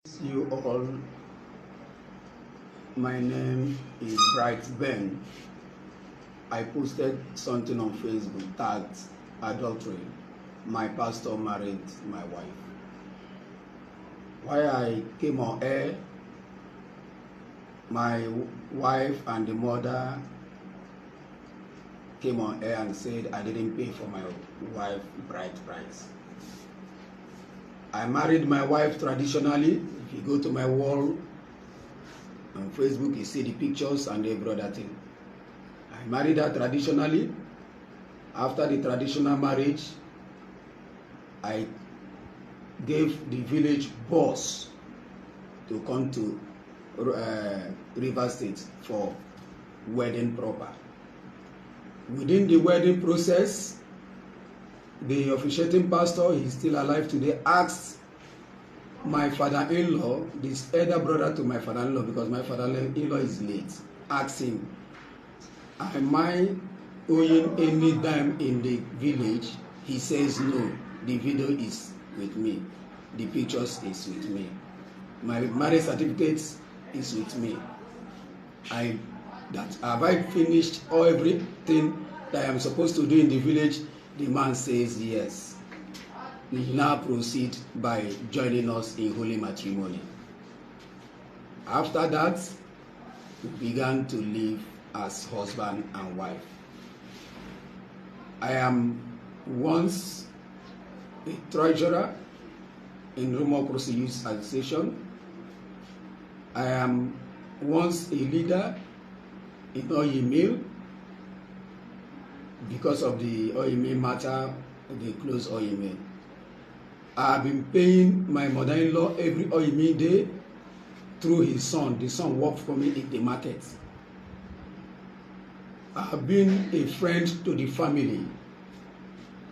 You all, my name is Bright Ben. I posted something on Facebook tagged adultery. My pastor married my wife. Why I came on air, my wife and the mother came on air and said I didn't pay for my wife bride price. I married my wife traditionally. If you go to my wall on Facebook, you see the pictures and every other thing. I married her traditionally. After the traditional marriage, I gave the village boss to come to Rivers State for wedding proper. Within the wedding process, the officiating pastor, he's still alive today, asked my father-in-law, this elder brother to my father-in-law, because my father-in-law is late, asked him, am I owing any dime in the village? He says no, the video is with me, the pictures is with me, my marriage certificate is with me. Have I finished everything that I am supposed to do in the village? The man says yes. We now proceed by joining us in holy matrimony. After that, we began to live as husband and wife. I am once a treasurer in Rumokrosi Youth Association. I am once a leader in oil mill. Because of the oil mill matter, they closed oil mill. I have been paying my mother-in-law every oil mill day through his son. The son worked for me in the market. I have been a friend to the family,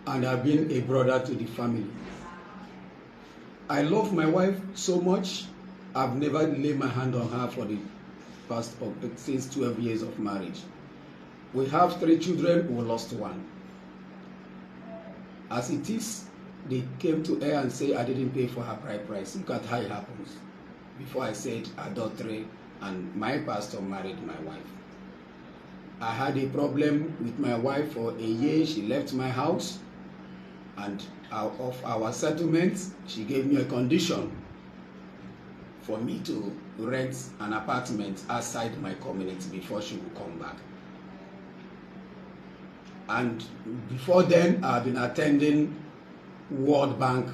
and I have been a brother to the family. I love my wife so much. I've never laid my hand on her for the past since 12 years of marriage. We have 3 children, we lost 1. As it is, they came to her and say I didn't pay for her bride price. Look at how it happens. Before I said adultery, and my pastor married my wife. I had a problem with my wife for a year. She left my house, and out of our settlement, she gave me a condition for me to rent an apartment outside my community before she would come back. And before then, I've been attending World Bank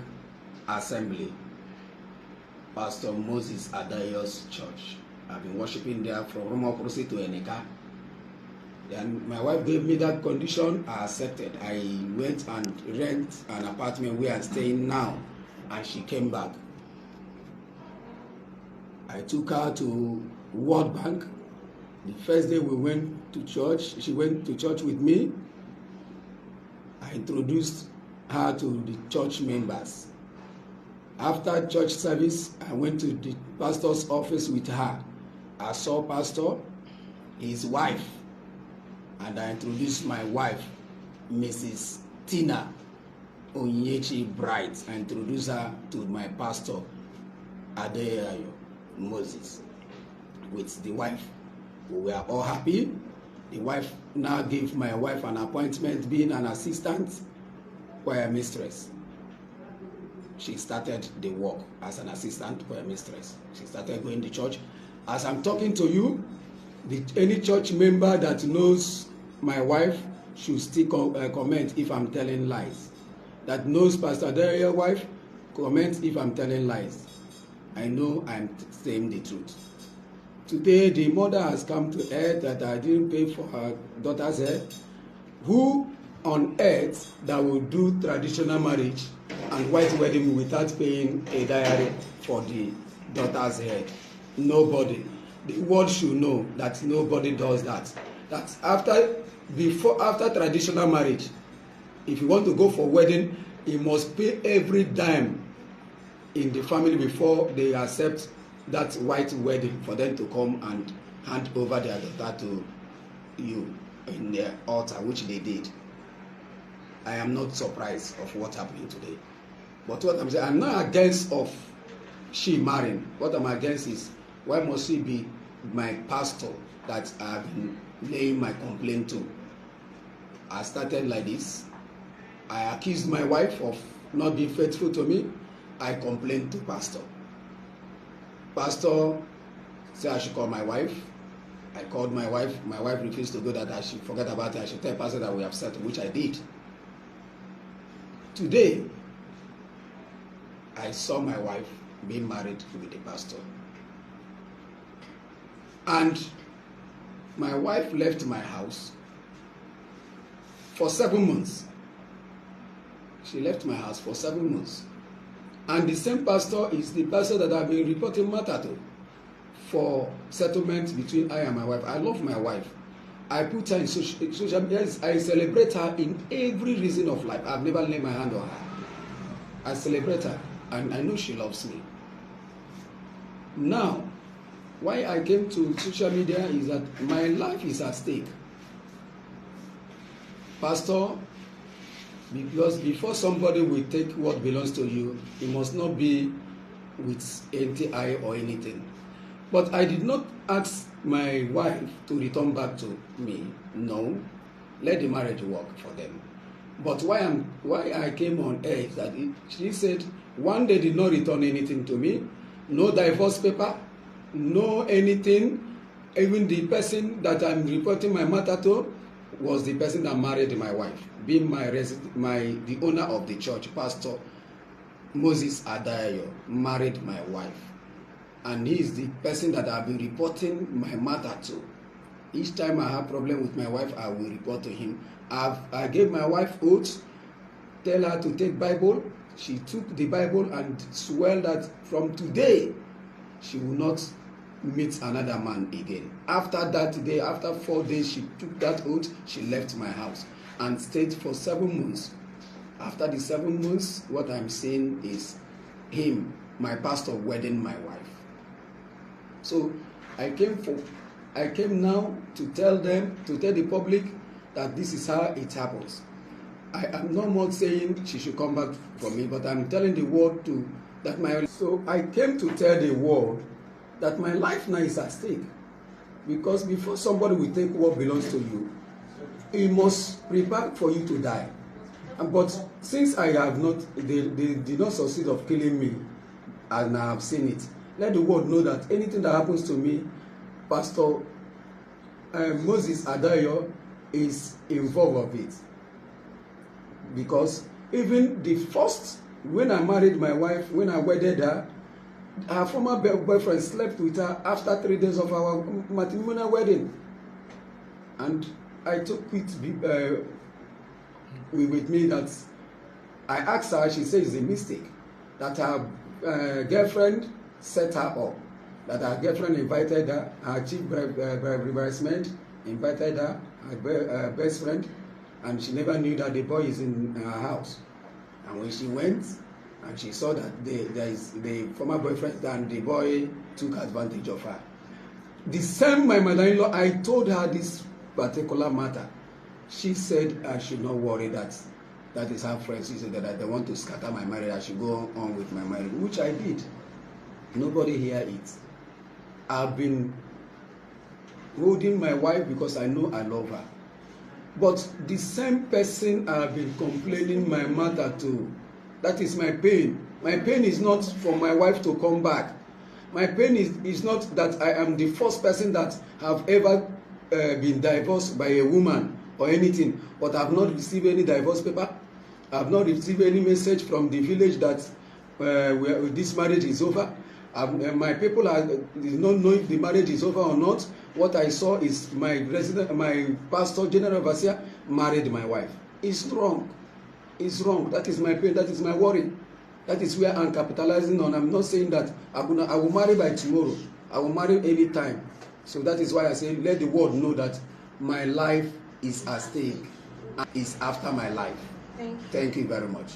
Assembly, Pastor Moses Adayo's church. I've been worshiping there from Rumokrosi to Eneka. Then my wife gave me that condition. I accepted. I went and rent an apartment where I'm staying now, and she came back. I took her to World Bank. The first day we went to church, she went to church with me. I introduced her to the church members. After church service, I went to the pastor's office with her. I saw pastor, his wife, and I introduced my wife, Mrs. Tina Onyechi Bright. I introduced her to my pastor, Adeyayo Moses, with the wife. We were all happy. The wife now gave my wife an appointment being an assistant choir mistress. She started the work as an assistant choir mistress. She started going to church. As I'm talking to you, any church member that knows my wife should still comment if I'm telling lies. That knows Pastor Daria's wife, comment if I'm telling lies. I know I'm saying the truth. Today, the mother has come to earth that I didn't pay for her daughter's hair. Who on earth that will do traditional marriage and white wedding without paying a diary for the daughter's hair? Nobody. The world should know that nobody does that. That after traditional marriage, if you want to go for wedding, you must pay every dime in the family before they accept that white wedding for them to come and hand over their daughter to you in their altar, which they did. I am not surprised of what happened today. But what I'm saying, I'm not against of she marrying. What I'm against is, why must she be my pastor that I've been laying my complaint to? I started like this. I accused my wife of not being faithful to me. I complained to pastor. Pastor said I should call my wife. I called my wife. My wife refused to go, that I should forget about it. I should tell pastor that we have settled, which I did. Today, I saw my wife being married with the pastor. And my wife left my house for 7 months. She left my house for 7 months. And the same pastor is the pastor that I've been reporting matter to for settlement between I and my wife. I love my wife. I put her in social media. I celebrate her in every reason of life. I've never laid my hand on her. I celebrate her, and I know she loves me. Now, why I came to social media is that my life is at stake. Pastor, because before somebody will take what belongs to you, it must not be with empty eye or anything. But I did not ask my wife to return back to me. No, let the marriage work for them. But why I came on air is that she said one, they did not return anything to me, no divorce paper, no anything. Even the person that I'm reporting my matter to was the person that married my wife, being the owner of the church, Pastor Moses Adayo, married my wife. And he is the person that I've been reporting my matter to. Each time I have problem with my wife, I will report to him. I gave my wife oath, tell her to take Bible. She took the Bible and swore that from today, she will not meet another man again. After that day, after 4 days, she took that oath, she left my house and stayed for 7 months. After the 7 months, what I'm saying is him, my pastor, wedding my wife. So I came now to tell them, to tell the public that this is how it happens. I am no more saying she should come back for me, but I'm telling the world so I came to tell the world that my life now is at stake. Because before somebody will take what belongs to you, he must prepare for you to die. But since they did not succeed of killing me, and I have seen it, let the world know that anything that happens to me, Pastor Moses Adayo is involved of it. Because even the first, when I married my wife, when I wedded her former boyfriend slept with her after 3 days of our matrimonial wedding. And I took it with me that I asked her, she says it's a mistake, that her girlfriend set her up, that her girlfriend invited her, her chief bridesmaid invited her, her best friend, and she never knew that the boy is in her house. And when she went and she saw that there is the former boyfriend and the boy took advantage of her. The same my mother-in-law, I told her this particular matter. She said I should not worry, that is her friends. She said that they want to scatter my marriage, I should go on with my marriage, which I did. Nobody hear it. I've been holding my wife because I know I love her. But the same person I've been complaining my matter to, that is my pain. My pain is not for my wife to come back. My pain is not that I am the first person that have ever been divorced by a woman or anything, but I have not received any divorce paper. I have not received any message from the village that this marriage is over. My people did not know if the marriage is over or not. What I saw is my pastor, General Overseer, married my wife. It's wrong. It's wrong. That is my pain. That is my worry. That is where I'm capitalizing on. I'm not saying that I will marry by tomorrow. I will marry any time. So that is why I say let the world know that my life is at stake. Is after my life. Thank you. Thank you very much.